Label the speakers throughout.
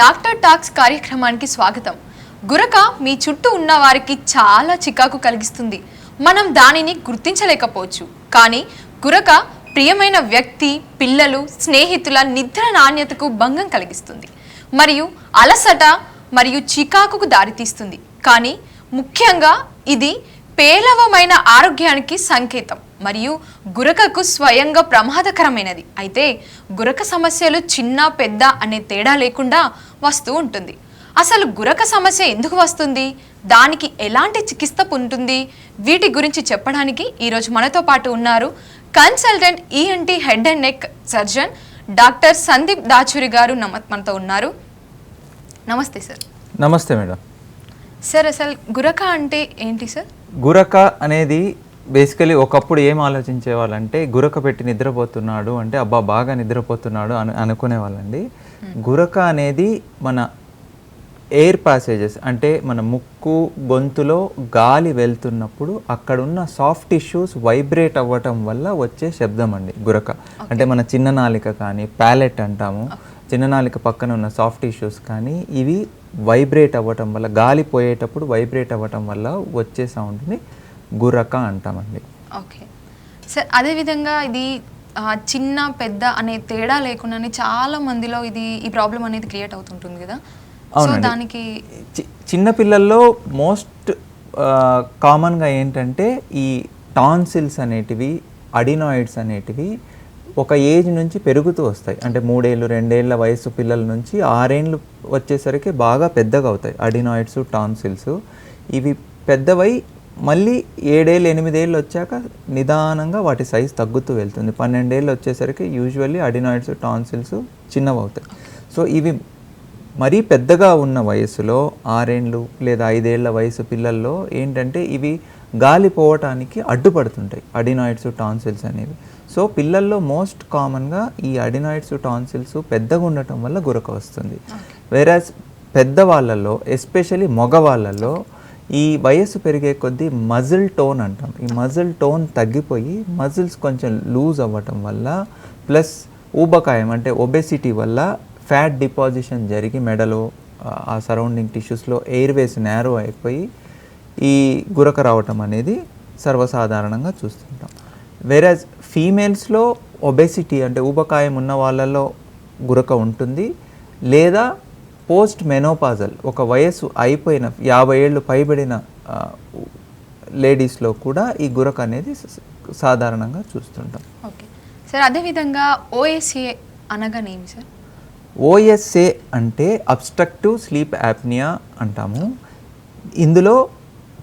Speaker 1: Doctor talks కార్యక్రమానికి స్వాగతం. గురక మీ చుట్టూ ఉన్న వారికి చాలా చికాకు కలిగిస్తుంది. మనం దానిని గుర్తించలేకపోవచ్చు. కానీ గురక ప్రియమైన వ్యక్తి, పిల్లలు, స్నేహితుల నిద్ర నాణ్యతకు భంగం కలిగిస్తుంది మరియు అలసట మరియు చికాకుకు దారితీస్తుంది. కానీ ముఖ్యంగా ఇది పేలవమైన ఆరోగ్యానికి సంకేతం మరియు గురకకు స్వయంగా ప్రమాదకరమైనది. అయితే గురక సమస్యలు చిన్న పెద్ద అనే తేడా లేకుండా వస్తూ ఉంటుంది. అసలు గురక సమస్య ఎందుకు వస్తుంది, దానికి ఎలాంటి చికిత్స ఉంటుంది, వీటి గురించి చెప్పడానికి ఈరోజు మనతో పాటు ఉన్నారు consultant ENT head and neck surgeon doctor Sandeep Dachuri గారు మనతో ఉన్నారు. నమస్తే సార్.
Speaker 2: నమస్తే మేడం.
Speaker 1: సార్, అసలు గురక అంటే ఏంటి సార్?
Speaker 2: గురక అనేది బేసికలీ ఒకప్పుడు ఏం ఆలోచించే వాళ్ళంటే గురక పెట్టి నిద్రపోతున్నాడు అంటే అబ్బా బాగా నిద్రపోతున్నాడు అనుకునే వాళ్ళండి. గురక అనేది మన ఎయిర్ ప్యాసేజెస్ అంటే మన ముక్కు గొంతులో గాలి వెళ్తున్నప్పుడు అక్కడున్న సాఫ్ట్ టిష్యూస్ వైబ్రేట్ అవ్వటం వల్ల వచ్చే శబ్దం అండి గురక. అంటే మన చిన్ననాలిక కానీ ప్యాలెట్ అంటాము, చిన్ననాలిక పక్కన ఉన్న సాఫ్ట్ టిష్యూస్ కానీ ఇవి వైబ్రేట్ అవ్వటం వల్ల, గాలి పోయేటప్పుడు వైబ్రేట్ అవ్వటం వల్ల వచ్చే సౌండ్ని గురక అంటామండి.
Speaker 1: ఓకే సార్, అదేవిధంగా ఇది చిన్న పెద్ద అనే తేడా లేకుండానే చాలా మందిలో ఈ ప్రాబ్లం అనేది క్రియేట్ అవుతుంటుంది కదా. సో దానికి
Speaker 2: చిన్నపిల్లల్లో మోస్ట్ కామన్గా ఏంటంటే ఈ టాన్సిల్స్ అనేటివి, అడినాయిడ్స్ అనేటివి ఒక ఏజ్ నుంచి పెరుగుతూ వస్తాయి. అంటే 3 ఏళ్ళు 2 ఏళ్ళ వయసు పిల్లల నుంచి 6 ఏళ్ళు వచ్చేసరికి బాగా పెద్దగా అవుతాయి అడినాయిడ్స్, టాన్సిల్స్. ఇవి పెద్దవై మళ్ళీ 7 ఏళ్ళు 8 ఏళ్ళు వచ్చాక నిదానంగా వాటి సైజ్ తగ్గుతూ వెళ్తుంది. 12 ఏళ్ళు వచ్చేసరికి యూజువల్లీ అడినాయిడ్స్, టాన్సిల్స్ చిన్నవి అవుతాయి. సో ఇవి మరీ పెద్దగా ఉన్న వయసులో 6 ఏళ్ళు లేదా 5 ఏళ్ల వయసు పిల్లల్లో ఏంటంటే ఇవి గాలి పోవటానికి అడ్డుపడుతుంటాయి అడినాయిడ్స్, టాన్సిల్స్ అనేవి. సో పిల్లల్లో మోస్ట్ కామన్గా ఈ అడినాయిడ్స్, టాన్సిల్స్ పెద్దగా ఉండటం వల్ల గురక వస్తుంది. వేరాజ్ పెద్దవాళ్ళల్లో ఎస్పెషలీ మగవాళ్ళల్లో ఈ వయస్సు పెరిగే కొద్దీ మజిల్ టోన్ అంటాం, ఈ మజిల్ టోన్ తగ్గిపోయి మజిల్స్ కొంచెం లూజ్ అవ్వటం వల్ల ప్లస్ ఊబకాయం అంటే ఒబెసిటీ వల్ల ఫ్యాట్ డిపాజిషన్ జరిగి మెడలో ఆ సరౌండింగ్ టిష్యూస్లో ఎయిర్వేస్ నేరో అయిపోయి ఈ గురక రావటం అనేది సర్వసాధారణంగా చూస్తుంటాం. వేరాజ్ ఫీమేల్స్లో ఒబెసిటీ అంటే ఊబకాయం ఉన్న వాళ్ళలో గురక ఉంటుంది, లేదా పోస్ట్ మెనోపాజల్ ఒక వయసు అయిపోయిన 50 ఏళ్ళు పైబడిన లేడీస్లో కూడా ఈ గురక అనేది సాధారణంగా చూస్తుంటాం.
Speaker 1: ఓకే సార్, అదేవిధంగా ఓఎస్ఏ అనగానేమి సార్?
Speaker 2: ఓఎస్ఏ అంటే అబ్స్ట్రక్టివ్ స్లీప్ యాప్నియా అంటాము. ఇందులో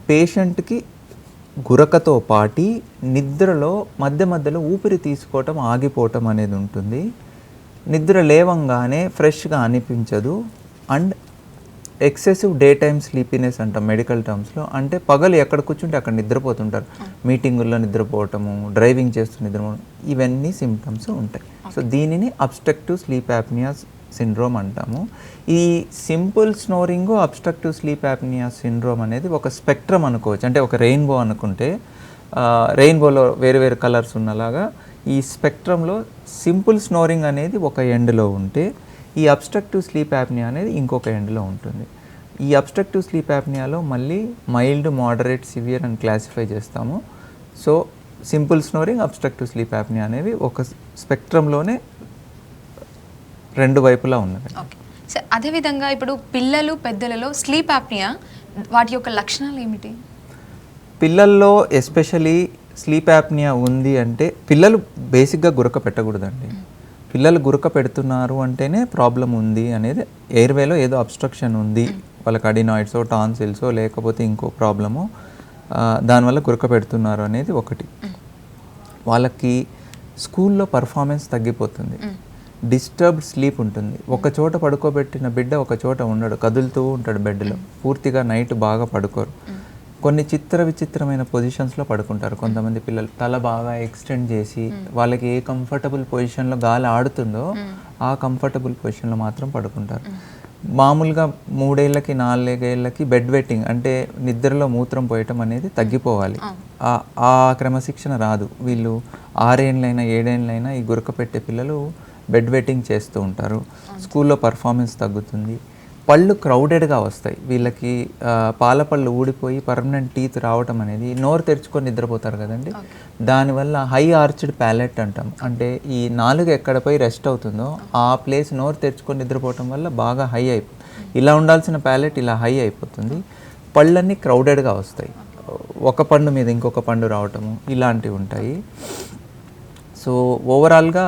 Speaker 2: పేషెంట్కి గురకతో పాటి నిద్రలో మధ్య మధ్యలో ఊపిరి తీసుకోవటం ఆగిపోవటం అనేది ఉంటుంది. నిద్ర లేవంగానే ఫ్రెష్గా అనిపించదు and excessive day time sleepiness అంటాం మెడికల్ టర్మ్స్లో. అంటే పగలు ఎక్కడ కూర్చుంటే అక్కడ నిద్రపోతుంటారు, మీటింగుల్లో నిద్రపోవటము, డ్రైవింగ్ చేస్తూ నిద్రపోవడం, ఇవన్నీ సిమ్టమ్స్ ఉంటాయి. సో దీనిని అబ్స్ట్రక్టివ్ స్లీప్ యాప్నియా సిండ్రోమ్ అంటాము. ఈ simple snoring, obstructive sleep apnoea syndrome అనేది ఒక స్పెక్ట్రమ్ అనుకోవచ్చు. అంటే ఒక రెయిన్బో అనుకుంటే రెయిన్బోలో వేరు వేరు కలర్స్ ఉన్నలాగా ఈ స్పెక్ట్రంలో సింపుల్ స్నోరింగ్ అనేది ఒక ఎండ్లో ఉంటే ఈ అబ్స్ట్రక్టివ్ స్లీప్ యాప్నియా అనేది ఇంకొక ఎండ్లో ఉంటుంది. ఈ అబ్స్ట్రక్టివ్ స్లీప్ యాప్నియాలో మళ్ళీ మైల్డ్, మోడరేట్, సివియర్ అని క్లాసిఫై చేస్తాము. So simple snoring, obstructive sleep apnoea అనేవి ఒక స్పెక్ట్రంలోనే రెండు వైపులా ఉన్నది.
Speaker 1: ఓకే సార్, అదేవిధంగా ఇప్పుడు పిల్లలు, పెద్దలలో స్లీప్ యాప్నియా వాటి యొక్క లక్షణాలు ఏమిటి?
Speaker 2: పిల్లల్లో ఎస్పెషలీ స్లీప్ యాప్నియా ఉంది అంటే పిల్లలు బేసిక్గా గురక పెట్టకూడదండి. పిల్లలు గురక పెడుతున్నారు అంటేనే ప్రాబ్లం ఉంది అనేది, ఎయిర్వేలో ఏదో అబ్స్ట్రక్షన్ ఉంది, వాళ్ళకి అడినాయిడ్సో, టాన్సిల్సో లేకపోతే ఇంకో ప్రాబ్లమో దానివల్ల గురక పెడుతున్నారు అనేది ఒకటి. వాళ్ళకి స్కూల్లో పర్ఫార్మెన్స్ తగ్గిపోతుంది, డిస్టర్బ్డ్ స్లీప్ ఉంటుంది. ఒక చోట పడుకోబెట్టిన బిడ్డ ఒక చోట ఉండడు, కదులుతూ ఉంటాడు బెడ్లో, పూర్తిగా నైట్ బాగా పడుకోరు. కొన్ని విచిత్రమైన పొజిషన్స్లో పడుకుంటారు. కొంతమంది పిల్లలు తల బాగా ఎక్స్టెండ్ చేసి వాళ్ళకి ఏ కంఫర్టబుల్ పొజిషన్లో గాలి ఆడుతుందో ఆ కంఫర్టబుల్ పొజిషన్లో మాత్రం పడుకుంటారు. మామూలుగా 3 ఏళ్ళకి 4 ఏళ్ళకి బెడ్ వెట్టింగ్ అంటే నిద్రలో మూత్రం పోయటం అనేది తగ్గిపోవాలి. ఆ క్రమశిక్షణ రాదు. వీళ్ళు 6 ఏళ్ళైనా 7 ఏళ్ళైనా ఈ గురక పెట్టే పిల్లలు బెడ్ వెట్టింగ్ చేస్తూ ఉంటారు, స్కూల్లో పర్ఫార్మెన్స్ తగ్గుతుంది, పళ్ళు క్రౌడెడ్గా వస్తాయి వీళ్ళకి, పాల పళ్ళు ఊడిపోయి పర్మనెంట్ టీత్ రావటం అనేది, నోరు తెరుచుకొని నిద్రపోతారు కదండి, దానివల్ల హై ఆర్చ్డ్ ప్యాలెట్ అంటాం. అంటే ఈ నాలుగు ఎక్కడపై రెస్ట్ అవుతుందో ఆ ప్లేస్ నోరు తెరుచుకొని నిద్రపోవటం వల్ల బాగా హై అయిపోతుంది. ఇలా ఉండాల్సిన ప్యాలెట్ ఇలా హై అయిపోతుంది, పళ్ళన్నీ క్రౌడెడ్గా వస్తాయి, ఒక పండు మీద ఇంకొక పండు రావటము ఇలాంటివి ఉంటాయి. సో ఓవరాల్గా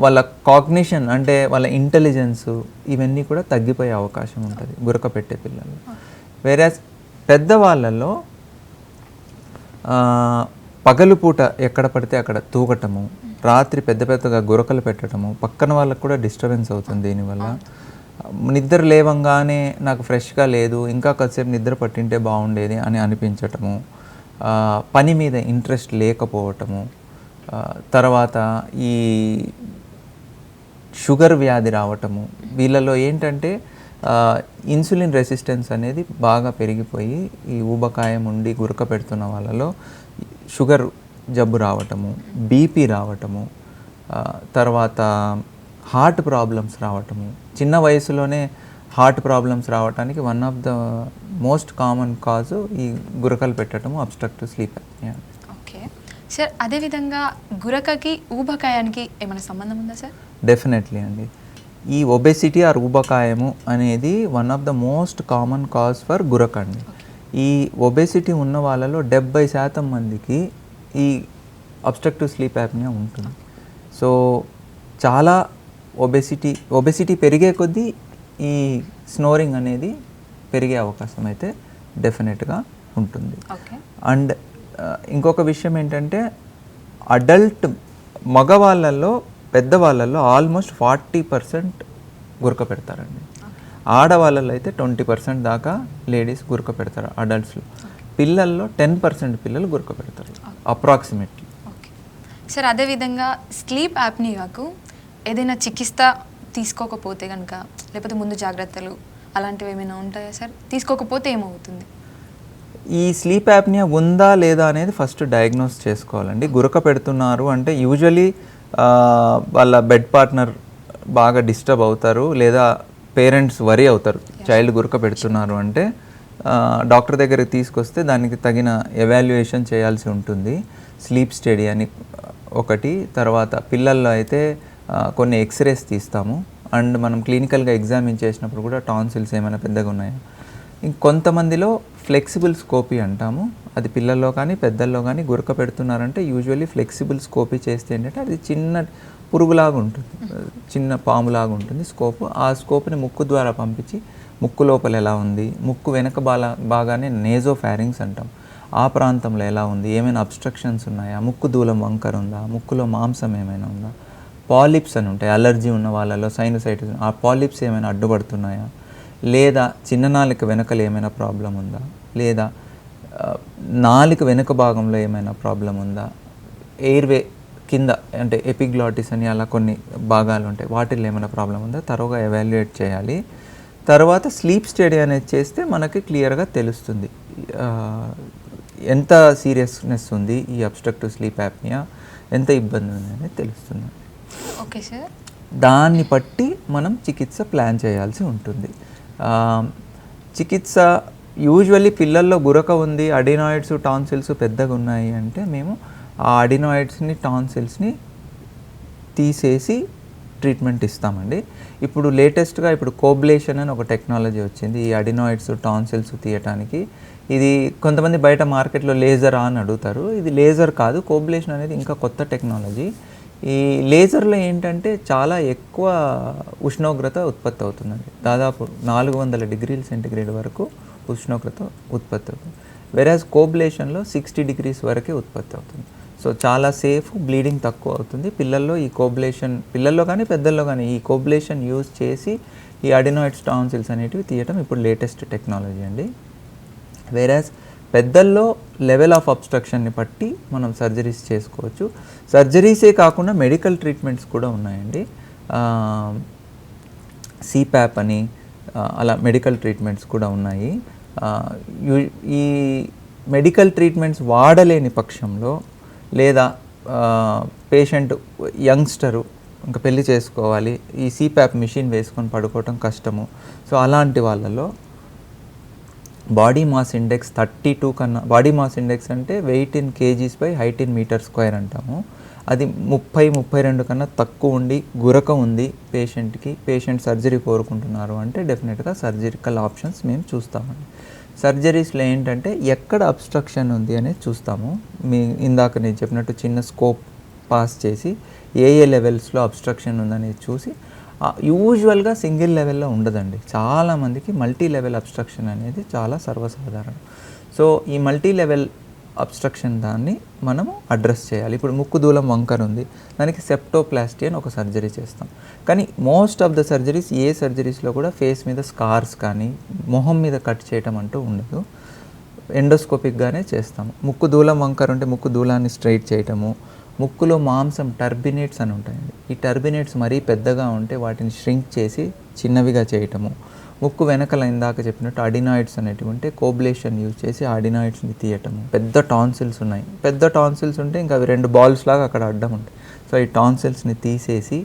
Speaker 2: వాళ్ళ కాగ్నిషన్ అంటే వాళ్ళ ఇంటెలిజెన్స్ ఇవన్నీ కూడా తగ్గిపోయే అవకాశం ఉంటుంది గురక పెట్టే పిల్లలు. వేరేస్ పెద్దవాళ్ళలో పగలుపూట ఎక్కడ పడితే అక్కడ తూగటము, రాత్రి పెద్ద పెద్దగా గురకలు పెట్టడము, పక్కన వాళ్ళకు కూడా డిస్టర్బెన్స్ అవుతుంది దీనివల్ల. నిద్ర లేవంగానే నాకు ఫ్రెష్గా లేదు, ఇంకా కొద్దిసేపు నిద్ర పట్టింటే బాగుండేది అని అనిపించటము, పని మీద ఇంట్రెస్ట్ లేకపోవటము, తర్వాత ఈ షుగర్ వ్యాధి రావటము. వీళ్ళలో ఏంటంటే ఇన్సులిన్ రెసిస్టెన్స్ అనేది బాగా పెరిగిపోయి ఈ ఊబకాయం ఉండి గురక పెడుతున్న వాళ్ళలో షుగర్ జబ్బు రావటము, బీపీ రావటము, తర్వాత హార్ట్ ప్రాబ్లమ్స్ రావటము. చిన్న వయసులోనే హార్ట్ ప్రాబ్లమ్స్ రావడానికి one of the most common cause ఈ గురకలు పెట్టడము, obstructive sleep apnoea.
Speaker 1: Okay sir, అదేవిధంగా గురకకి ఊబకాయానికి ఏమైనా సంబంధం ఉందా సార్?
Speaker 2: డెఫినెట్లీ అండి. ఈ ఒబెసిటీ ఆర్ ఊబకాయము అనేది one of the most common cause for గురక అండి. ఈ ఒబెసిటీ ఉన్న వాళ్ళలో 70% మందికి ఈ అబ్స్ట్రక్టివ్ స్లీప్ యాప్నియా ఉంటుంది. సో చాలా ఒబెసిటీ పెరిగే కొద్దీ ఈ స్నోరింగ్ అనేది పెరిగే అవకాశం అయితే డెఫినెట్గా ఉంటుంది. అండ్ ఇంకొక విషయం ఏంటంటే అడల్ట్ మగవాళ్ళల్లో పెద్దవాళ్ళల్లో ఆల్మోస్ట్ 40% గురక పెడతారండి. ఆడవాళ్ళలో అయితే 20% దాకా లేడీస్ గురక పెడతారు అడల్ట్స్లో. పిల్లల్లో 10% పిల్లలు గురక పెడతారు అప్రాక్సిమేట్లీ.
Speaker 1: ఓకే సార్, అదేవిధంగా స్లీప్ యాప్నియాకు ఏదైనా చికిత్స తీసుకోకపోతే కనుక, లేకపోతే ముందు జాగ్రత్తలు అలాంటివి ఏమైనా ఉంటాయా సార్? తీసుకోకపోతే ఏమవుతుంది?
Speaker 2: ఈ స్లీప్ యాప్నియా ఉందా లేదా అనేది ఫస్ట్ డయాగ్నోస్ చేసుకోవాలండి. గురక పెడుతున్నారు అంటే యూజువలీ వాళ్ళ బెడ్ పార్ట్నర్ బాగా డిస్టర్బ్ అవుతారు, లేదా పేరెంట్స్ వరీ అవుతారు చైల్డ్ గురక పెడుతున్నారు అంటే. డాక్టర్ దగ్గరికి తీసుకొస్తే దానికి తగిన ఎవాల్యుయేషన్ చేయాల్సి ఉంటుంది. స్లీప్ స్టడీ అని ఒకటి, తర్వాత పిల్లల్లో అయితే కొన్ని ఎక్స్రేస్ తీస్తాము, అండ్ మనం క్లినికల్గా ఎగ్జామిన్ చేసినప్పుడు కూడా టాన్సిల్స్ ఏమైనా పెద్దగా ఉన్నాయా. ఇంకొంతమందిలో ఫ్లెక్సిబుల్ స్కోపీ అంటాము, అది పిల్లల్లో కానీ పెద్దల్లో కానీ గురక పెడుతున్నారంటే యూజువల్లీ ఫ్లెక్సిబుల్ స్కోపీ చేస్తే ఏంటంటే అది చిన్న పురుగులాగా ఉంటుంది, చిన్న పాములాగా ఉంటుంది స్కోప్. ఆ స్కోప్ని ముక్కు ద్వారా పంపించి ముక్కు లోపల ఎలా ఉంది, ముక్కు వెనక బాగానే నేజో ఫ్యారింగ్స్ అంటాం, ఆ ప్రాంతంలో ఎలా ఉంది, ఏమైనా అబ్స్ట్రక్షన్స్ ఉన్నాయా, ముక్కు దూలం వంకర ఉందా, ముక్కులో మాంసం ఏమైనా ఉందా, పాలిప్స్ అని ఉంటాయి అలర్జీ ఉన్న వాళ్ళలో, సైనసైటిస్, ఆ పాలిప్స్ ఏమైనా అడ్డుపడుతున్నాయా, లేదా చిన్న నాలుక వెనకలు ఏమైనా ప్రాబ్లం ఉందా, లేదా నాలుక వెనుక భాగంలో ఏమైనా ప్రాబ్లం ఉందా, ఎయిర్వే కింద అంటే ఎపిగ్లాటిస్ అని అలా కొన్ని భాగాలు ఉంటాయి, వాటిల్లో ఏమైనా ప్రాబ్లం ఉందా తరువుగా ఎవాల్యుయేట్ చేయాలి. తర్వాత స్లీప్ స్టడీ అనేది చేస్తే మనకి క్లియర్గా తెలుస్తుంది ఎంత సీరియస్నెస్ ఉంది ఈ అబ్స్ట్రక్టివ్ స్లీప్ యాప్నియా, ఎంత ఇబ్బంది ఉంది అనేది తెలుస్తుంది.
Speaker 1: ఓకే సార్,
Speaker 2: దాన్ని బట్టి మనం చికిత్స ప్లాన్ చేయాల్సి ఉంటుంది. చికిత్స యూజువల్లీ పిల్లల్లో గురక ఉంది, అడినాయిడ్స్ టాన్సిల్స్ పెద్దగా ఉన్నాయి అంటే మేము ఆ అడినాయిడ్స్ని టాన్సిల్స్ని తీసేసి ట్రీట్మెంట్ ఇస్తామండి. ఇప్పుడు లేటెస్ట్గా ఇప్పుడు కోబ్లేషన్ అని ఒక టెక్నాలజీ వచ్చింది ఈ అడినాయిడ్స్ టాన్సిల్స్ తీయటానికి. ఇది కొంతమంది బయట మార్కెట్లో లేజరా అని అడుగుతారు, ఇది లేజర్ కాదు, కోబ్లేషన్ అనేది ఇంకా కొత్త టెక్నాలజీ. ఈ లేజర్లో ఏంటంటే చాలా ఎక్కువ ఉష్ణోగ్రత ఉత్పత్తి అవుతుందండి, దాదాపు 400 డిగ్రీల సెంటిగ్రేడ్ వరకు ఉష్ణోగ్రత ఉత్పత్తి అవుతుంది. వెరాజ్ కోబ్లేషన్లో 60 డిగ్రీస్ వరకే ఉత్పత్తి అవుతుంది. సో చాలా సేఫ్, బ్లీడింగ్ తక్కువ అవుతుంది. పిల్లల్లో ఈ కోబ్లేషన్, పిల్లల్లో కానీ పెద్దల్లో కానీ ఈ కోబ్లేషన్ యూజ్ చేసి ఈ అడినాయిడ్స్ టాన్సిల్స్ అనేటివి తీయటం ఇప్పుడు లేటెస్ట్ టెక్నాలజీ అండి. వెరాజ్ పెద్దల్లో లెవెల్ ఆఫ్ అబ్స్ట్రక్షన్ని బట్టి మనం సర్జరీస్ చేసుకోవచ్చు. సర్జరీసే కాకుండా మెడికల్ ట్రీట్మెంట్స్ కూడా ఉన్నాయండి. సిప్యాప్ అని అలా మెడికల్ ట్రీట్మెంట్స్ కూడా ఉన్నాయి. ఈ మెడికల్ ట్రీట్మెంట్స్ వాడలేని పక్షంలో, లేదా పేషెంట్ యంగ్స్టరు ఇంకా పెళ్లి చేసుకోవాలి, ఈ సిప్యాప్ మిషన్ వేసుకొని పడుకోవటం కష్టము. సో అలాంటి వాళ్ళలో బాడీ మాస్ ఇండెక్స్ 32 కన్నా, బాడీ మాస్ ఇండెక్స్ అంటే weight in KGs by height in metre square అంటాము, అది 30-32 కన్నా తక్కువ ఉండి గురక ఉంది పేషెంట్కి, పేషెంట్ సర్జరీ కోరుకుంటున్నారు అంటే డెఫినెట్గా సర్జికల్ ఆప్షన్స్ మేము చూస్తామండి. సర్జరీస్లో ఏంటంటే ఎక్కడ అబ్స్ట్రక్షన్ ఉంది అనేది చూస్తాము. ఇందాక నేను చెప్పినట్టు చిన్న స్కోప్ పాస్ చేసి ఏ లెవెల్స్లో అబ్స్ట్రక్షన్ ఉందనేది చూసి, యూజువల్గా సింగిల్ లెవెల్లో ఉండదండి, చాలామందికి మల్టీ లెవెల్ అబ్స్ట్రక్షన్ అనేది చాలా సర్వసాధారణం. సో ఈ మల్టీ లెవెల్ అబ్స్ట్రక్షన్ దాన్ని మనము అడ్రస్ చేయాలి. ఇప్పుడు ముక్కు దూలం వంకర ఉంది, దానికి సెప్టోప్లాస్టీ అని ఒక సర్జరీ చేస్తాం. కానీ మోస్ట్ ఆఫ్ ద సర్జరీస్, ఏ సర్జరీస్లో కూడా ఫేస్ మీద స్కార్స్ కానీ మొహం మీద కట్ చేయటం అంటూ ఉండదు, ఎండోస్కోపిక్గానే చేస్తాము. ముక్కు దూలం వంకర ఉంటే ముక్కు దూలాన్ని స్ట్రైట్ చేయటము, ముక్కులో మాంసం టర్బినేట్స్ అని ఉంటాయండి, ఈ టర్బినేట్స్ మరీ పెద్దగా ఉంటే వాటిని ష్రింక్ చేసి చిన్నవిగా చేయటము, ముక్కు వెనకల ఇందాక చెప్పినట్టు అడినాయిడ్స్ అనేటివి ఉంటే కోబ్లేషన్ యూజ్ చేసి అడినాయిడ్స్ని తీయటము. పెద్ద టాన్సిల్స్ ఉన్నాయి, పెద్ద టాన్సిల్స్ ఉంటే ఇంకా అవి 2 బాల్స్ లాగా అక్కడ అడ్డం ఉంటాయి. సో ఈ టాన్సిల్స్ని తీసేసి,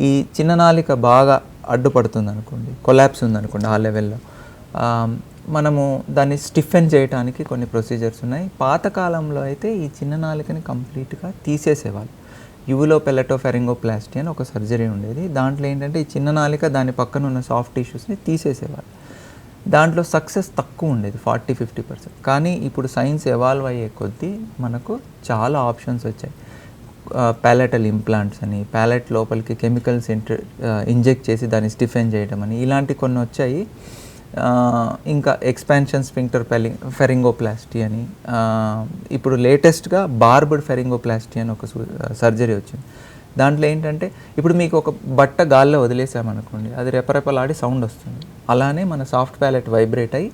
Speaker 2: ఈ చిన్న నాలిక బాగా అడ్డుపడుతుంది అనుకోండి, కొలాప్స్ ఉందనుకోండి, ఆ లెవెల్లో మనము దాన్ని స్టిఫెన్ చేయడానికి కొన్ని ప్రొసీజర్స్ ఉన్నాయి. పాతకాలంలో అయితే ఈ చిన్న నాలికని కంప్లీట్గా తీసేసేవాళ్ళు. యువులోపెలటోఫెరింగోప్లాస్టీ అని ఒక సర్జరీ ఉండేది. దాంట్లో ఏంటంటే ఈ చిన్న నాలిక దాని పక్కన ఉన్న సాఫ్ట్ టిష్యూస్ని తీసేసేవాళ్ళు. దాంట్లో సక్సెస్ తక్కువ ఉండేది, 40-50%. కానీ ఇప్పుడు సైన్స్ ఎవాల్వ్ అయ్యే కొద్దీ మనకు చాలా ఆప్షన్స్ వచ్చాయి. ప్యాలెటల్ ఇంప్లాంట్స్ అని, ప్యాలెట్ లోపలికి కెమికల్స్ ఇంజెక్ట్ చేసి దాన్ని స్టిఫెన్ చేయడం అని, ఇలాంటి కొన్ని వచ్చాయి. ఇంకా ఎక్స్పాన్షన్ స్ఫింక్టర్ ఫెరింగోప్లాస్టీ అని, ఇప్పుడు లేటెస్ట్గా బార్బడ్ ఫెరింగోప్లాస్టీ అని ఒక సర్జరీ వచ్చింది. దాంట్లో ఏంటంటే ఇప్పుడు మీకు ఒక బట్ట గాల్లో వదిలేసామనుకోండి, అది రెపరెపలాడి సౌండ్ వస్తుంది, అలానే మన సాఫ్ట్ ప్యాలెట్ వైబ్రేట్ అయ్యి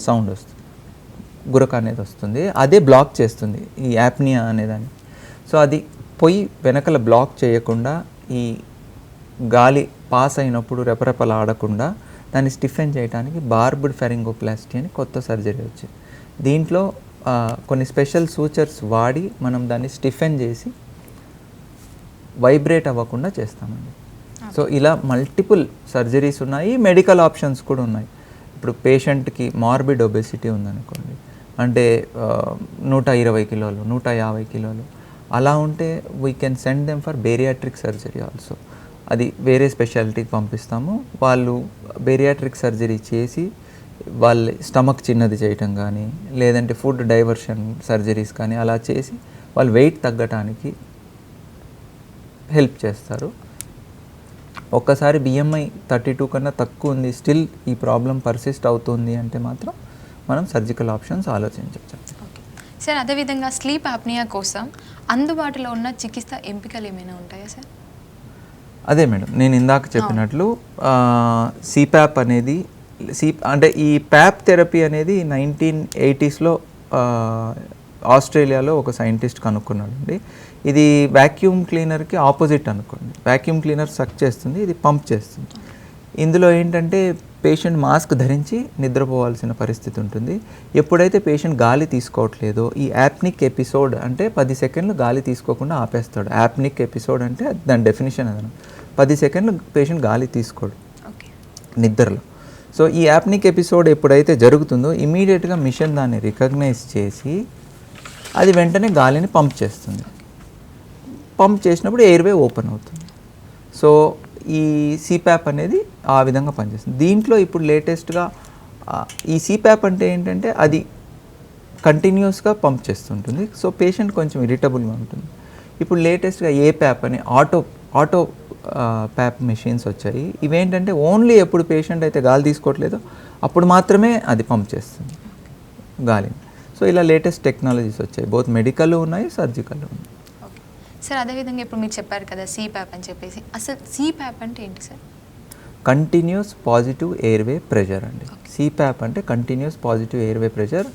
Speaker 2: సౌండ్ వస్తుంది, గురక అనేది వస్తుంది, అదే బ్లాక్ చేస్తుంది ఈ యాప్నియా అనేదాన్ని. సో అది పొయ్యి వెనకల బ్లాక్ చేయకుండా, ఈ గాలి పాస్ అయినప్పుడు రెపరెపలాడకుండా దాన్ని స్టిఫెన్ చేయడానికి బార్బడ్ ఫెరింగోప్లాస్టీ అని కొత్త సర్జరీ వచ్చింది. దీంట్లో కొన్ని స్పెషల్ సూచర్స్ వాడి మనం దాన్ని స్టిఫెన్ చేసి వైబ్రేట్ అవ్వకుండా చేస్తామండి. సో ఇలా మల్టిపుల్ సర్జరీస్ ఉన్నాయి, మెడికల్ ఆప్షన్స్ కూడా ఉన్నాయి. ఇప్పుడు పేషెంట్కి మార్బిడ్ ఒబెసిటీ ఉందనుకోండి, అంటే 120 కిలోలు 150 కిలోలు అలా ఉంటే we can send them for bariatric surgery also. అది వేరే స్పెషాలిటీకి పంపిస్తాము. వాళ్ళు బేరియాట్రిక్ సర్జరీ చేసి వాళ్ళ స్టమక్ చిన్నది చేయటం కానీ, లేదంటే ఫుడ్ డైవర్షన్ సర్జరీస్ కానీ అలా చేసి వాళ్ళు వెయిట్ తగ్గటానికి హెల్ప్ చేస్తారు. ఒక్కసారి BMI 32 కన్నా తక్కువ ఉంది, స్టిల్ ఈ ప్రాబ్లం పర్సిస్ట్ అవుతుంది అంటే మాత్రం మనం సర్జికల్ ఆప్షన్స్ ఆలోచించవచ్చు.
Speaker 1: సార్, అదేవిధంగా స్లీప్ యాప్నియా కోసం అందుబాటులో ఉన్న చికిత్స ఎంపికలు ఏమైనా ఉంటాయా సార్?
Speaker 2: అదే మేడం, నేను ఇందాక చెప్పినట్లు సిప్యాప్ అనేది అంటే ఈ ప్యాప్ థెరపీ అనేది 1980s ఆస్ట్రేలియాలో ఒక సైంటిస్ట్ కనుక్కున్నాడు అండి. ఇది వ్యాక్యూమ్ క్లీనర్కి ఆపోజిట్ అనుకోండి. వ్యాక్యూమ్ క్లీనర్ సక్ చేస్తుంది, ఇది పంప్ చేస్తుంది. ఇందులో ఏంటంటే పేషెంట్ మాస్క్ ధరించి నిద్రపోవాల్సిన పరిస్థితి ఉంటుంది. ఎప్పుడైతే పేషెంట్ గాలి తీసుకోవట్లేదో, ఈ యాప్నిక్ ఎపిసోడ్ అంటే 10 సెకండ్లు గాలి తీసుకోకుండా ఆపేస్తాడు. యాప్నిక్ ఎపిసోడ్ అంటే దాని డెఫినేషన్ అదన, 10 సెకండ్లు పేషెంట్ గాలి తీసుకోడు నిద్రలో. సో ఈ యాప్నిక్ ఎపిసోడ్ ఎప్పుడైతే జరుగుతుందో ఇమీడియట్గా మిషన్ దాన్ని రికగ్నైజ్ చేసి అది వెంటనే గాలిని పంప్ చేస్తుంది. పంప్ చేసినప్పుడు ఎయిర్వే ఓపెన్ అవుతుంది. సో ఈ సిప్యాప్ అనేది ఆ విధంగా పనిచేస్తుంది. దీంట్లో ఇప్పుడు లేటెస్ట్గా ఈ సిప్యాప్ అంటే ఏంటంటే అది కంటిన్యూస్గా పంప్ చేస్తుంటుంది. సో పేషెంట్ కొంచెం ఇరిటబుల్గా ఉంటుంది. ఇప్పుడు లేటెస్ట్గా ఏప్యాప్ అని ఆటో ప్యాప్ మెషిన్స్ వచ్చాయి. ఇవేంటంటే ఓన్లీ ఎప్పుడు పేషెంట్ అయితే గాలి తీసుకోవట్లేదో అప్పుడు మాత్రమే అది పంప్ చేస్తుంది గాలిని. సో ఇలా లేటెస్ట్ టెక్నాలజీస్ వచ్చాయి, బోత్ మెడికల్ ఉన్నాయి, సర్జికల్ ఉన్నాయి.
Speaker 1: సార్, అదేవిధంగా ఇప్పుడు మీరు చెప్పారు కదా సిప్యాప్ అని చెప్పేసి, అసలు సిప్యాప్ అంటే ఏంటి sir?
Speaker 2: Continuous positive airway pressure అండి. సిప్యాప్ అంటే కంటిన్యూస్ పాజిటివ్ ఎయిర్వే ప్రెషర్.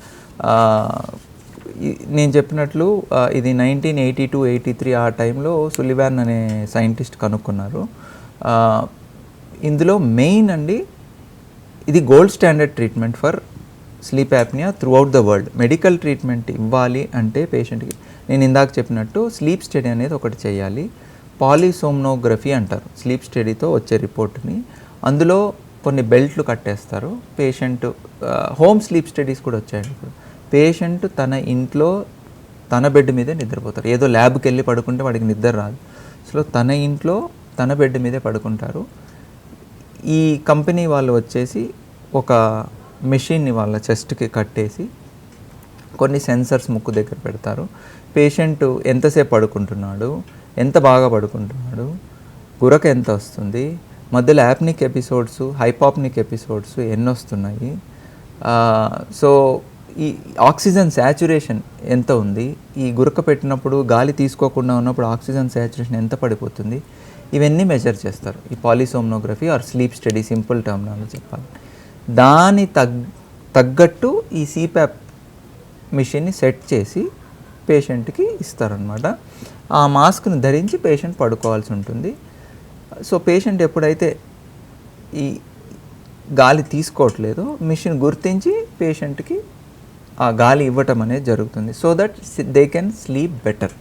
Speaker 2: నేను చెప్పినట్లు ఇది 1982-83 ఆ టైంలో సులివాన్ అనే సైంటిస్ట్ కనుక్కున్నారు. ఇందులో మెయిన్ అండి, ఇది gold standard treatment for sleep apnoea throughout the world. Medical treatment ఇవ్వాలి అంటే పేషెంట్కి నేను ఇందాక చెప్పినట్టు స్లీప్ స్టడీ అనేది ఒకటి చేయాలి. పాలిసోమ్నోగ్రఫీ అంటారు, స్లీప్ స్టడీతో వచ్చే రిపోర్ట్ని. అందులో కొన్ని బెల్ట్లు కట్టేస్తారు. పేషెంట్ హోమ్ స్లీప్ స్టడీస్ కూడా వచ్చాయండి ఇప్పుడు. పేషెంట్ తన ఇంట్లో తన బెడ్ మీదే నిద్రపోతారు. ఏదో ల్యాబ్కి వెళ్ళి పడుకుంటే వాడికి నిద్ర రాదు. సో తన ఇంట్లో తన బెడ్ మీదే పడుకుంటారు. ఈ కంపెనీ వాళ్ళు వచ్చేసి ఒక మెషిన్ని వాళ్ళ చెస్ట్కి కట్టేసి కొన్ని సెన్సర్స్ ముక్కు దగ్గర పెడతారు. పేషెంట్ ఎంతసేపు పడుకుంటున్నాడు, ఎంత బాగా పడుకుంటున్నాడు, గురక ఎంత వస్తుంది, మధ్యలో యాప్నిక్ ఎపిసోడ్స్, హైపాప్నిక్ ఎపిసోడ్స్ ఎన్ని వస్తున్నాయి, సో ఈ ఆక్సిజన్ శాచురేషన్ ఎంత ఉంది, ఈ గురక పెట్టినప్పుడు గాలి తీసుకోకుండా ఉన్నప్పుడు ఆక్సిజన్ శాచురేషన్ ఎంత పడిపోతుంది, ఇవన్నీ మెజర్ చేస్తారు ఈ polysomnography are sleep study, simple terminology చెప్పాలి. దాని తగ్గట్టు ఈ సిప్యాప్ మిషన్ని సెట్ చేసి పేషెంట్కి ఇస్తారనమాట. ఆ మాస్క్ని ధరించి పేషెంట్ పడుకోవాల్సి ఉంటుంది. సో పేషెంట్ ఎప్పుడైతే ఈ గాలి తీసుకోవట్లేదో మిషన్ గుర్తించి పేషెంట్కి ఆ గాలి ఇవ్వటం అనేది జరుగుతుంది. So that they can sleep better.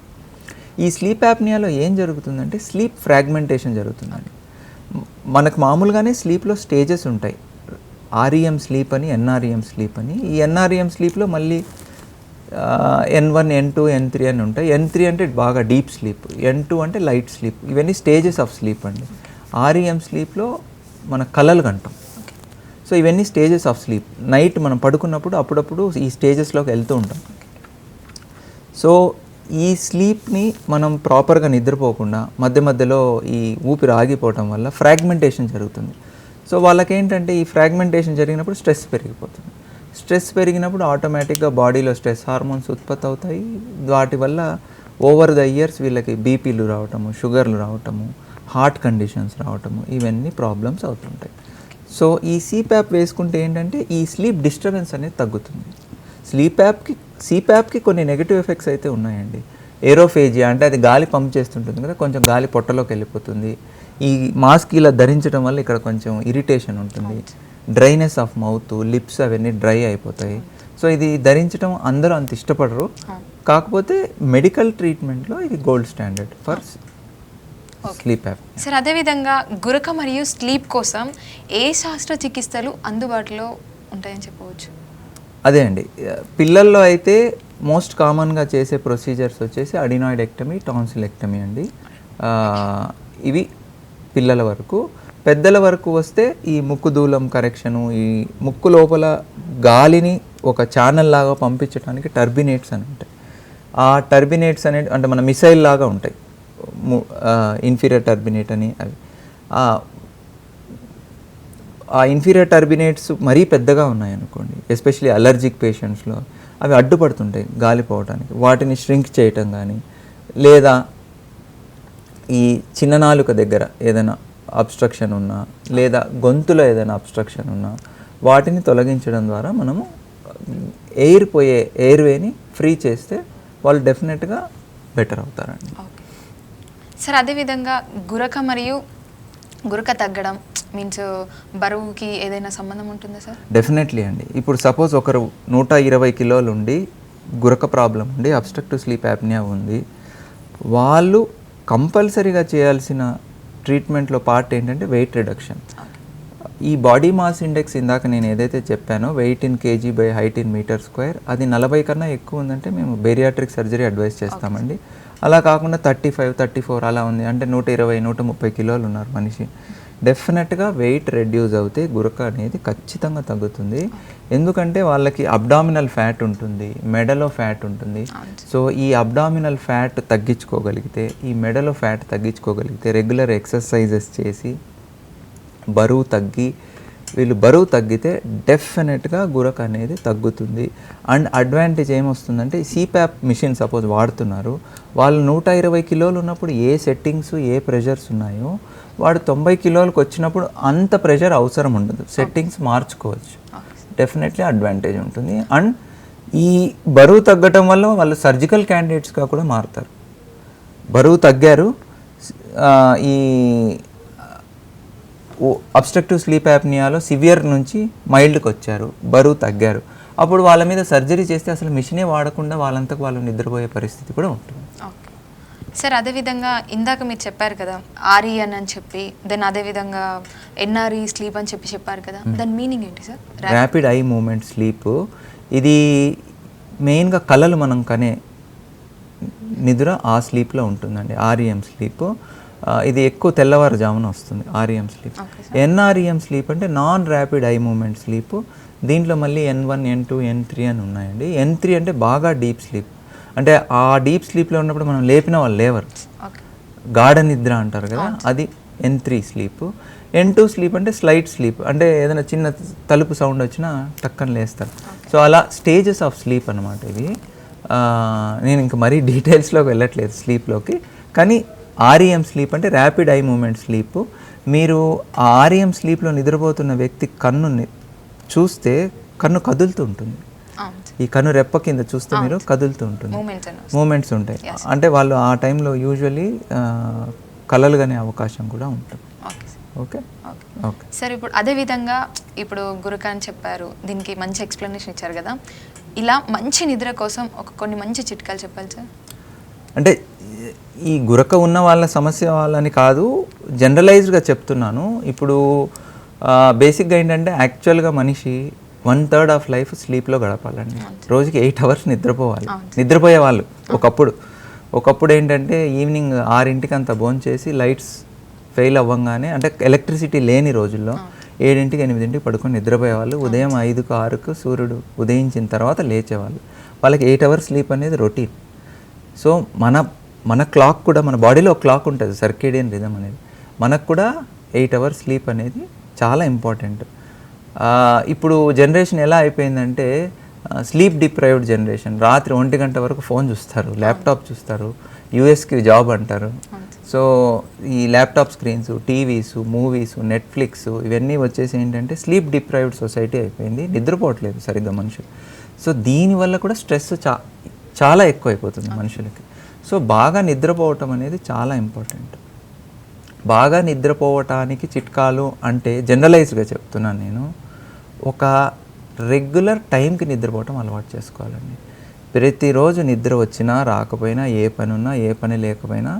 Speaker 2: ఈ స్లీప్ యాప్నియాలో ఏం జరుగుతుందంటే స్లీప్ ఫ్రాగ్మెంటేషన్ జరుగుతుందండి. మనకు మామూలుగానే స్లీప్లో స్టేజెస్ ఉంటాయి. ఆర్ఈఎం స్లీప్ అని, ఎన్ఆర్ఈఎం స్లీప్ అని. ఈ ఎన్ఆర్ఈఎం స్లీప్లో మళ్ళీ N1, N2, N3 అని ఉంటాయి. N3 అంటే బాగా డీప్ స్లీప్, N2 అంటే లైట్ స్లీప్. ఇవన్నీ స్టేజెస్ ఆఫ్ స్లీప్ అండి. ఆర్ఈఎం స్లీప్లో మన కలలు కంటాం. సో ఇవన్నీ స్టేజెస్ ఆఫ్ స్లీప్. నైట్ మనం పడుకున్నప్పుడు అప్పుడప్పుడు ఈ స్టేజెస్లోకి వెళ్తూ ఉంటాం. సో ఈ స్లీప్ని మనం ప్రాపర్గా నిద్రపోకుండా మధ్య మధ్యలో ఈ ఊపిరి ఆగిపోవటం వల్ల ఫ్రాగ్మెంటేషన్ జరుగుతుంది. సో వాళ్ళకేంటంటే ఈ ఫ్రాగ్మెంటేషన్ జరిగినప్పుడు స్ట్రెస్ పెరిగిపోతుంది. స్ట్రెస్ పెరిగినప్పుడు ఆటోమేటిక్గా బాడీలో స్ట్రెస్ హార్మోన్స్ ఉత్పత్తి అవుతాయి. వాటి వల్ల ఓవర్ ద ఇయర్స్ వీళ్ళకి బీపీలు రావటము, షుగర్లు రావటము, హార్ట్ కండిషన్స్ రావటము, ఇవన్నీ ప్రాబ్లమ్స్ అవుతుంటాయి. సో ఈ సిప్యాప్ వేసుకుంటే ఏంటంటే ఈ స్లీప్ డిస్టర్బెన్స్ అనేది తగ్గుతుంది. సిప్యాప్కి కొన్ని నెగిటివ్ ఎఫెక్ట్స్ అయితే ఉన్నాయండి. ఏరోఫేజియా అంటే అది గాలి పంప్ చేస్తుంటుంది కదా, కొంచెం గాలి పొట్టలోకి వెళ్ళిపోతుంది. ఈ మాస్క్ ఇలా ధరించడం వల్ల ఇక్కడ కొంచెం ఇరిటేషన్ ఉంటుంది. డ్రైనెస్ ఆఫ్ మౌత్, లిప్స్ అవన్నీ డ్రై అయిపోతాయి. సో ఇది ధరించడం అందరూ అంత ఇష్టపడరు. కాకపోతే మెడికల్ ట్రీట్మెంట్లో ఇది gold standard for sleep app.
Speaker 1: Sir అదేవిధంగా గురక మరియు స్లీప్ కోసం ఏ శస్త్రచికిత్సలు అందుబాటులో ఉంటాయని చెప్పవచ్చు?
Speaker 2: అదే అండి, పిల్లల్లో అయితే మోస్ట్ కామన్గా చేసే ప్రొసీజర్స్ వచ్చేసి అడినాయిడెక్టమీ, టాన్సిలెక్టమీ అండి. ఇవి పిల్లల వరకు. పెద్దల వరకు వస్తే ఈ ముక్కు దూలం కరెక్షను, ఈ ముక్కు లోపల గాలిని ఒక ఛానల్ లాగా పంపించడానికి టర్బినేట్స్ అని ఉంటాయి. ఆ టర్బినేట్స్ అనేది అంటే మన మిసైల్ లాగా ఉంటాయి, ఇన్ఫీరియర్ టర్బినేట్ అని. అవి ఆ ఇన్ఫీరియర్ టర్బినేట్స్ మరీ పెద్దగా ఉన్నాయనుకోండి, ఎస్పెషలీ అలర్జిక్ పేషెంట్స్లో అవి అడ్డుపడుతుంటాయి గాలి పోవడానికి. వాటిని ష్రింక్ చేయటం కానీ, లేదా ఈ చిన్న నాలుక దగ్గర ఏదైనా అబ్స్ట్రక్షన్ ఉన్నా, లేదా గొంతులో ఏదైనా అబ్స్ట్రక్షన్ ఉన్నా వాటిని తొలగించడం ద్వారా మనము ఎయిర్వేని ఫ్రీ చేస్తే వాళ్ళు డెఫినెట్గా బెటర్ అవుతారండి.
Speaker 1: సార్ అదేవిధంగా గురక మరియు గురక తగ్గడం మీన్స్ బరువుకి ఏదైనా సంబంధం ఉంటుందా సార్?
Speaker 2: డెఫినెట్లీ అండి. ఇప్పుడు సపోజ్ ఒకరు 120 కిలోలు ఉండి గురక ప్రాబ్లం ఉండి అబ్స్ట్రక్టివ్ స్లీప్ యాప్నియా ఉంది, వాళ్ళు కంపల్సరీగా చేయాల్సిన ట్రీట్మెంట్లో పార్ట్ ఏంటంటే వెయిట్ రిడక్షన్. ఈ బాడీ మాస్ ఇండెక్స్ ఇందాక నేను ఏదైతే చెప్పానో weight in KG by height in metre square, అది 40 కన్నా ఎక్కువ ఉందంటే మేము బేరియాట్రిక్ సర్జరీ అడ్వైస్ చేస్తామండి. అలా కాకుండా 35, 34 అలా ఉంది అంటే 120, 130 కిలోలు ఉన్నారు మనిషి, డెఫినెట్గా వెయిట్ రెడ్యూస్ అవుతే గురక అనేది ఖచ్చితంగా తగ్గుతుంది. ఎందుకంటే వాళ్ళకి అబ్డామినల్ ఫ్యాట్ ఉంటుంది, మెడలో ఫ్యాట్ ఉంటుంది. సో ఈ అబ్డామినల్ ఫ్యాట్ తగ్గించుకోగలిగితే, ఈ మెడలో ఫ్యాట్ తగ్గించుకోగలిగితే, రెగ్యులర్ ఎక్సర్సైజెస్ చేసి బరువు తగ్గితే డెఫినెట్గా గురక అనేది తగ్గుతుంది. అండ్ అడ్వాంటేజ్ ఏమొస్తుందంటే సిప్యాప్ మిషన్ సపోజ్ వాడుతున్నారు, వాళ్ళు 120 కిలోలు ఉన్నప్పుడు ఏ సెట్టింగ్స్ ఏ ప్రెషర్స్ ఉన్నాయో వాడు 90 కిలోలకు వచ్చినప్పుడు అంత ప్రెషర్ అవసరం ఉండదు, సెట్టింగ్స్ మార్చుకోవచ్చు. డెఫినెట్లీ అడ్వాంటేజ్ ఉంటుంది. అండ్ ఈ బరువు తగ్గటం వల్ల వాళ్ళు సర్జికల్ క్యాండిడేట్స్గా కూడా మారుతారు. బరువు తగ్గారు, ఈ అబ్స్ట్రక్టివ్ స్లీప్ యాప్నియాలో సివియర్ నుంచి మైల్డ్కి వచ్చారు, బరువు తగ్గారు, అప్పుడు వాళ్ళ మీద సర్జరీ చేస్తే అసలు మిషనే వాడకుండా వాళ్ళంతకు వాళ్ళు నిద్రపోయే పరిస్థితి కూడా ఉంటుంది.
Speaker 1: సార్ అదేవిధంగా ఇందాక మీరు చెప్పారు కదా ఆర్ఈఎన్ అని చెప్పి దెన్ అదేవిధంగా ఎన్ఆర్ఈ స్లీప్ అని చెప్పారు కదా, దాని మీనింగ్ ఏంటి sir?
Speaker 2: Rapid eye movement sleep, ఇది మెయిన్గా కళలు మనం కనే నిద్ర ఆ స్లీప్లో ఉంటుందండి, ఆర్ఈఎం స్లీప్. ఇది ఎక్కువ తెల్లవారుజామున వస్తుంది ఆర్ఈఎం స్లీప్. ఎన్ఆర్ఈఎం స్లీప్ అంటే non rapid eye movement sleep. దీంట్లో మళ్ళీ N1, N2, N3 అని ఉన్నాయండి. N3 అంటే బాగా డీప్ స్లీప్, అంటే ఆ డీప్ స్లీప్లో ఉన్నప్పుడు మనం లేపిన వాళ్ళు లేవరు, గాఢ నిద్ర అంటారు కదా, అది N3 స్లీప్. N2 స్లీప్ అంటే స్లైట్ స్లీప్, అంటే ఏదైనా చిన్న తలుపు సౌండ్ వచ్చినా టక్కన లేస్తారు. సో అలా స్టేజెస్ ఆఫ్ స్లీప్ అనమాట ఇవి. నేను ఇంకా మరీ డీటెయిల్స్లోకి వెళ్ళట్లేదు స్లీప్లోకి, కానీ ఆర్ఈఎం స్లీప్ అంటే ర్యాపిడ్ ఐ మూమెంట్ స్లీప్. మీరు ఆ ఆర్ఈఎం స్లీప్లో నిద్రపోతున్న వ్యక్తి కన్ను చూస్తే కన్ను కదులుతూ ఉంటుంది, ఈ కన్ను రెప్ప కింద చూస్తే మీరు కదులుతూ ఉంటుంది, మూమెంట్స్ ఉంటాయి. అంటే వాళ్ళు ఆ టైంలో యూజువల్లీ కలలు కనే అవకాశం కూడా ఉంటుంది. ఓకే ఓకే
Speaker 1: సార్, ఇప్పుడు అదే విధంగా ఇప్పుడు గురక అని చెప్పారు, దీనికి మంచి ఎక్స్ప్లెనేషన్ ఇచ్చారు కదా, ఇలా మంచి నిద్ర కోసం కొన్ని మంచి చిట్కాలు చెప్పాలి సార్. అంటే
Speaker 2: ఈ గురక ఉన్న వాళ్ళ సమస్య వాళ్ళని కాదు, జనరలైజ్డ్గా చెప్తున్నాను. ఇప్పుడు బేసిక్గా ఏంటంటే యాక్చువల్గా మనిషి 1/3 ఆఫ్ లైఫ్ స్లీప్లో గడపాలండి. రోజుకి 8 అవర్స్ నిద్రపోవాలి. నిద్రపోయే వాళ్ళు ఒకప్పుడు ఏంటంటే ఈవినింగ్ 6ంటికి అంత భోంచేసి లైట్స్ ఫెయిల్ అవ్వగానే, అంటే ఎలక్ట్రిసిటీ లేని రోజుల్లో 7ంటికి 8ంటికి పడుకొని నిద్రపోయేవాళ్ళు. ఉదయం 5కు 6కు సూర్యుడు ఉదయించిన తర్వాత లేచేవాళ్ళు. వాళ్ళకి 8 అవర్స్ స్లీప్ అనేది రొటీన్. సో మన క్లాక్ కూడా, మన బాడీలో ఒక క్లాక్ ఉంటుంది, సర్కేడియన్ రిథమ్ అనేది, మనకు కూడా 8 అవర్స్ స్లీప్ అనేది చాలా ఇంపార్టెంట్. ఇప్పుడు జనరేషన్ ఎలా అయిపోయిందంటే స్లీప్ డిప్రైవ్డ్ జనరేషన్. రాత్రి 1 గంట వరకు ఫోన్ చూస్తారు, ల్యాప్టాప్ చూస్తారు, యూఎస్కి జాబ్ అంటారు. సో ఈ laptop screens, TVs, movies, Netflix ఇవన్నీ వచ్చేసి ఏంటంటే స్లీప్ డిప్రైవ్డ్ సొసైటీ అయిపోయింది, నిద్రపోవట్లేదు సరిగ్గా మనుషులు. సో దీనివల్ల కూడా స్ట్రెస్ చాలా ఎక్కువ అయిపోతుంది మనుషులకి. సో బాగా నిద్రపోవటం అనేది చాలా ఇంపార్టెంట్. బాగా నిద్రపోవటానికి చిట్కాలు అంటే జనరలైజ్గా చెప్తున్నాను నేను, ఒక రెగ్యులర్ టైంకి నిద్రపోవటం అలవాటు చేసుకోవాలండి. ప్రతిరోజు నిద్ర వచ్చినా రాకపోయినా, ఏ పని ఉన్నా ఏ పని లేకపోయినా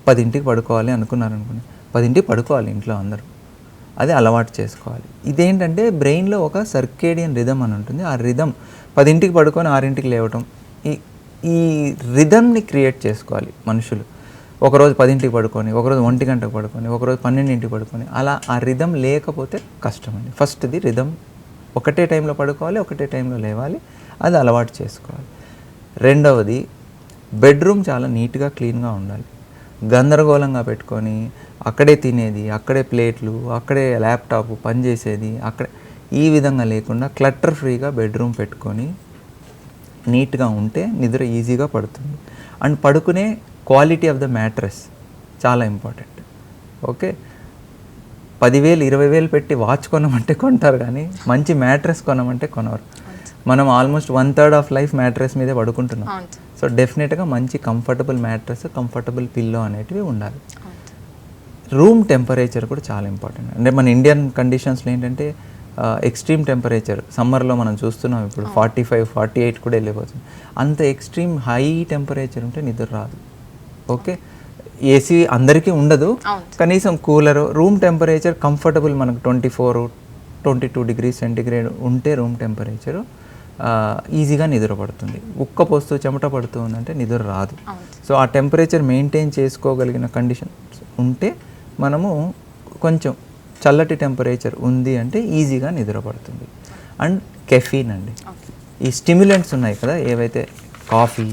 Speaker 2: 10ంటికి పడుకోవాలి అనుకున్నారనుకోండి, 10ంటికి పడుకోవాలి ఇంట్లో అందరూ, అది అలవాటు చేసుకోవాలి. ఇదేంటంటే బ్రెయిన్లో ఒక సర్కేడియన్ రిథమ్ అని ఉంటుంది. ఆ రిథమ్ 10ంటికి పడుకొని 6ంటికి లేవటం, ఈ రిథమ్ని క్రియేట్ చేసుకోవాలి మనుషులు. ఒకరోజు 10ంటికి పడుకొని, ఒకరోజు 1 గంటకు పడుకొని, ఒకరోజు 12ంటికి పడుకొని, అలా ఆ రిథమ్ లేకపోతే కష్టం అండి. ఫస్ట్ది రిథమ్, ఒకటే టైంలో పడుకోవాలి, ఒకటే టైంలో లేవాలి, అది అలవాటు చేసుకోవాలి. రెండవది, బెడ్రూమ్ చాలా నీట్గా క్లీన్గా ఉండాలి. గందరగోళంగా పెట్టుకొని అక్కడే తినేది, అక్కడే ప్లేట్లు, అక్కడే ల్యాప్టాప్ పనిచేసేది, అక్కడే ఈ విధంగా లేకుండా క్లటర్ ఫ్రీగా బెడ్రూమ్ పెట్టుకొని నీట్గా ఉంటే నిద్ర ఈజీగా పడుతుంది. అండ్ పడుకునే క్వాలిటీ ఆఫ్ ద మ్యాట్రెస్ చాలా ఇంపార్టెంట్. ఓకే, 10,000 20,000 పెట్టి వాచ్ కొనమంటే కొంటారు, కానీ మంచి మ్యాట్రెస్ కొనమంటే కొనరు. మనం ఆల్మోస్ట్ 1/3 ఆఫ్ లైఫ్ మ్యాట్రెస్ మీదే పడుకుంటున్నాం. సో డెఫినెట్గా మంచి కంఫర్టబుల్ మ్యాట్రెస్, కంఫర్టబుల్ పిల్లో అనేటివి ఉండాలి. రూమ్ టెంపరేచర్ కూడా చాలా ఇంపార్టెంట్. అంటే మన ఇండియన్ కండిషన్స్లో ఏంటంటే ఎక్స్ట్రీమ్ టెంపరేచర్, సమ్మర్లో మనం చూస్తున్నాం ఇప్పుడు 45, 48 కూడా వెళ్ళిపోతుంది. అంత ఎక్స్ట్రీమ్ హై టెంపరేచర్ ఉంటే నిద్ర రాదు. ఓకే, ఏసీ అందరికీ ఉండదు, కనీసం కూలరు, రూమ్ టెంపరేచర్ కంఫర్టబుల్ మనకు 24, 22 డిగ్రీస్ సెంటిగ్రేడ్ ఉంటే రూమ్ టెంపరేచరు ఈజీగా నిద్ర పడుతుంది. ఉక్క పోస్తూ చెమట పడుతూ ఉందంటే నిద్ర రాదు. సో ఆ టెంపరేచర్ మెయింటైన్ చేసుకోగలిగిన కండిషన్స్ ఉంటే మనము కొంచెం చల్లటి టెంపరేచర్ ఉంది అంటే ఈజీగా నిద్ర పడుతుంది. అండ్ కెఫీన్ అండి, ఈ స్టిమ్యులెంట్స్ ఉన్నాయి కదా ఏవైతే, కాఫీ,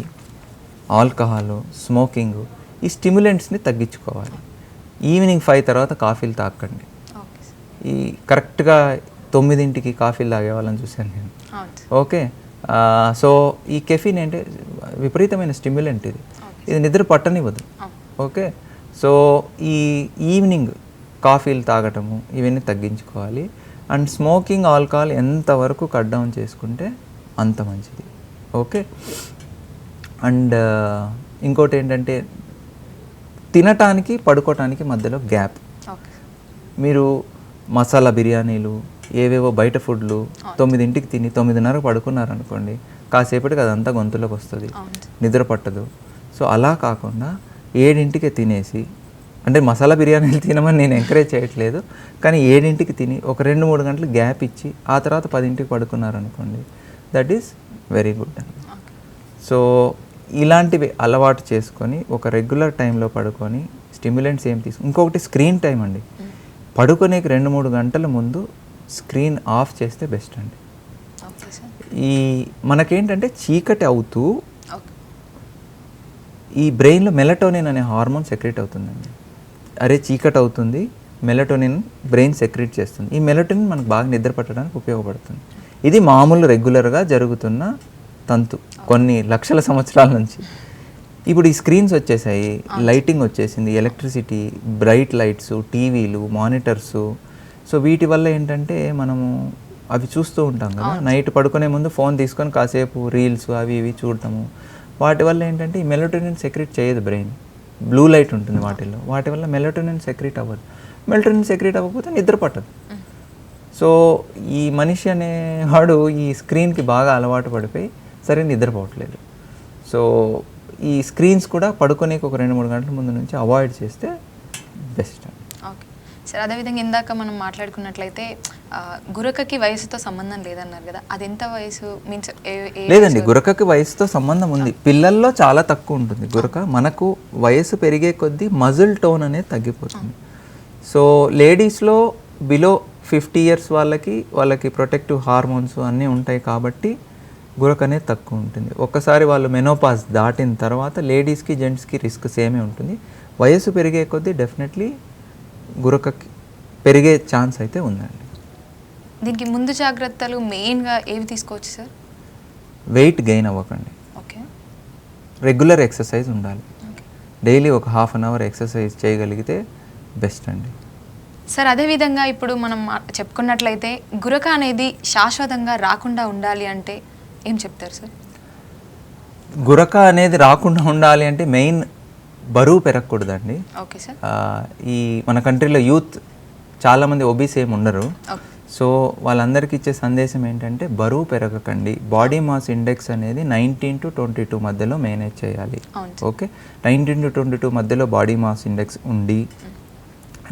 Speaker 2: ఆల్కహాల్, స్మోకింగ్, ఈ స్టిమ్యులెంట్స్ని తగ్గించుకోవాలి. ఈవినింగ్ 5 తర్వాత కాఫీలు తాకండి. ఈ కరెక్ట్గా 9ంటికి కాఫీలు తాగే వాళ్ళని చూశాను నేను. ఓకే, సో ఈ కెఫీన్ అంటే విపరీతమైన స్టిమ్యులెంట్, ఇది నిద్ర పట్టనివ్వదు. ఓకే, సో ఈ ఈవినింగ్ కాఫీలు తాగటము ఇవన్నీ తగ్గించుకోవాలి. అండ్ స్మోకింగ్, ఆల్కహాల్ ఎంతవరకు కట్ డౌన్ చేసుకుంటే అంత మంచిది. ఓకే, అండ్ ఇంకోటి ఏంటంటే తినటానికి పడుకోవటానికి మధ్యలో గ్యాప్. మీరు మసాలా బిర్యానీలు, ఏవేవో బయట ఫుడ్లు 9ంటికి తిని 9:30 పడుకున్నారనుకోండి, కాసేపటికి అదంతా గొంతులోకి వస్తుంది, నిద్ర పట్టదు. సో అలా కాకుండా 7ంటికి తినేసి, అంటే మసాలా బిర్యానీలు తినమని నేను ఎంకరేజ్ చేయట్లేదు, కానీ 7ంటికి తిని ఒక 2-3 గంటలు గ్యాప్ ఇచ్చి ఆ తర్వాత 10ంటికి పడుకున్నారనుకోండి, దట్ ఈస్ వెరీ గుడ్ అండి. సో ఇలాంటివి అలవాటు చేసుకొని ఒక రెగ్యులర్ టైంలో పడుకొని స్టిమ్యులెంట్స్ ఏం ఇంకొకటి స్క్రీన్ టైం అండి. పడుకునేకి 2-3 గంటల ముందు స్క్రీన్ ఆఫ్ చేస్తే బెస్ట్ అండి. ఈ మనకేంటంటే చీకటి అవుతూ ఈ బ్రెయిన్లో మెలటోనిన్ అనే హార్మోన్ సెక్రెట్ అవుతుందండి. అరే చీకటి అవుతుంది, మెలటోనిన్ బ్రెయిన్ సెక్రెట్ చేస్తుంది. ఈ మెలటోనిన్ మనకు బాగా నిద్ర పట్టడానికి ఉపయోగపడుతుంది. ఇది మామూలు రెగ్యులర్గా జరుగుతున్న తంతు కొన్ని లక్షల సంవత్సరాల నుంచి. ఇప్పుడు ఈ స్క్రీన్స్ వచ్చేసాయి, లైటింగ్ వచ్చేసింది, ఎలక్ట్రిసిటీ, బ్రైట్ లైట్స్, టీవీలు, మానిటర్సు. సో వీటి వల్ల ఏంటంటే మనము అవి చూస్తూ ఉంటాం కదా, నైట్ పడుకునే ముందు ఫోన్ తీసుకొని కాసేపు రీల్స్ అవి ఇవి చూడటము. వాటి వల్ల ఏంటంటే ఈ మెలటోనిన్ సెక్రెట్ చేయదు బ్రెయిన్. బ్లూ లైట్ ఉంటుంది వాటిల్లో, వాటి వల్ల మెలటోనిన్ సెక్రెట్ అవ్వదు. మెలటోనిన్ సెక్రెట్ అవ్వకపోతే నిద్ర పట్టదు. సో ఈ మనిషి అనేవాడు ఈ స్క్రీన్కి బాగా అలవాటు పడిపోయి సరే నిద్రపోవట్లేదు. సో ఈ స్క్రీన్స్ కూడా పడుకునేకి ఒక 2-3 గంటల ముందు నుంచి అవాయిడ్ చేస్తే బెస్ట్.
Speaker 1: ఓకే సార్, అదేవిధంగా ఇందాక మనం మాట్లాడుకున్నట్లయితే గురకకి వయసుతో సంబంధం లేదన్నారు కదా, అది ఎంత వయసు మీన్స్?
Speaker 2: లేదండి, గురకకి వయసుతో సంబంధం ఉంది. పిల్లల్లో చాలా తక్కువ ఉంటుంది గురక. మనకు వయసు పెరిగే కొద్దీ మజిల్ టోన్ అనేది తగ్గిపోతుంది. సో లేడీస్లో బిలో 50 years వాళ్ళకి ప్రొటెక్టివ్ హార్మోన్స్ అన్నీ ఉంటాయి కాబట్టి గురక అనేది తక్కువ ఉంటుంది. ఒక్కసారి వాళ్ళు మెనోపాజ్ దాటిన తర్వాత లేడీస్కి జెంట్స్కి రిస్క్ సేమే ఉంటుంది. వయసు పెరిగే కొద్దీ డెఫినెట్లీ గురకకి పెరిగే ఛాన్స్ అయితే ఉందండి.
Speaker 1: దీనికి ముందు జాగ్రత్తలు మెయిన్గా ఏవి తీసుకోవచ్చు సార్?
Speaker 2: వెయిట్ గెయిన్ అవ్వకండి.
Speaker 1: ఓకే.
Speaker 2: రెగ్యులర్ ఎక్సర్సైజ్ ఉండాలి. డైలీ ఒక 1/2 hour ఎక్సర్సైజ్ చేయగలిగితే బెస్ట్ అండి.
Speaker 1: సార్ అదేవిధంగా ఇప్పుడు మనం చెప్పుకున్నట్లయితే గురక అనేది శాశ్వతంగా రాకుండా ఉండాలి అంటే ఏం చెప్తారు సార్?
Speaker 2: గురక అనేది రాకుండా ఉండాలి అంటే మెయిన్ బరువు పెరగకూడదండి.
Speaker 1: Okay sir.
Speaker 2: ఈ మన కంట్రీలో యూత్ చాలామంది ఒబీస్ ఏమి ఉండరు. సో వాళ్ళందరికీ ఇచ్చే సందేశం ఏంటంటే బరువు పెరగకండి. బాడీ మాస్ ఇండెక్స్ అనేది 19 to 22 మధ్యలో మేనేజ్ చేయాలి. ఓకే, 19 to 22 మధ్యలో బాడీ మాస్ ఇండెక్స్ ఉండి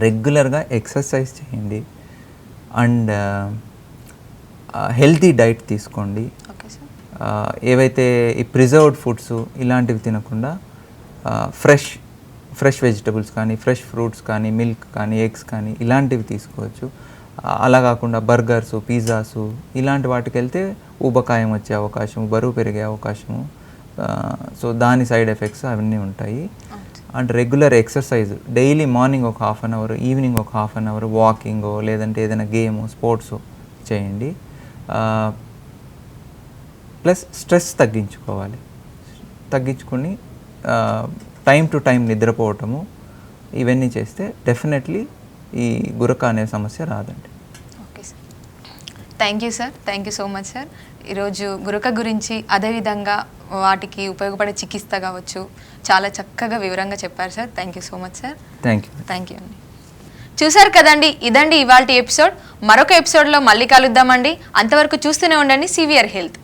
Speaker 2: రెగ్యులర్గా ఎక్సర్సైజ్ చేయండి అండ్ హెల్తీ డైట్ తీసుకోండి. ఏవైతే ఈ ప్రిజర్వ్డ్ ఫుడ్స్ ఇలాంటివి తినకుండా ఫ్రెష్ వెజిటబుల్స్ కానీ, ఫ్రెష్ ఫ్రూట్స్ కానీ, మిల్క్ కానీ, ఎగ్స్ కానీ ఇలాంటివి తీసుకోవచ్చు. అలా కాకుండా బర్గర్సు, పిజ్జాసు ఇలాంటి వాటికి వెళ్తే ఊబకాయం వచ్చే అవకాశం, బరువు పెరిగే అవకాశము. సో దాని సైడ్ ఎఫెక్ట్స్ అవన్నీ ఉంటాయి. And regular exercise daily morning ఒక 1/2 hour, ఈవినింగ్ ఒక 1/2 hour వాకింగో లేదంటే ఏదైనా గేమ్ స్పోర్ట్స్ చేయండి. ప్లస్ స్ట్రెస్ తగ్గించుకొని టైం టు టైం నిద్రపోవటము ఇవన్నీ చేస్తే డెఫినెట్లీ ఈ గురక అనే సమస్య రాదండి.
Speaker 1: Okay sir, thank you sir, thank you so much sir. ఈరోజు గురక గురించి అదేవిధంగా వాటికి ఉపయోగపడే చికిత్స కావచ్చు చాలా చక్కగా వివరంగా చెప్పారు sir. Thank you so much sir.
Speaker 2: Thank you
Speaker 1: అండి. చూసారు కదండి, ఇదండి ఇవాల్టి ఎపిసోడ్. మరొక ఎపిసోడ్లో మళ్ళీ కలుద్దామండి. అంతవరకు చూస్తూనే ఉండండి సివిఆర్ హెల్త్.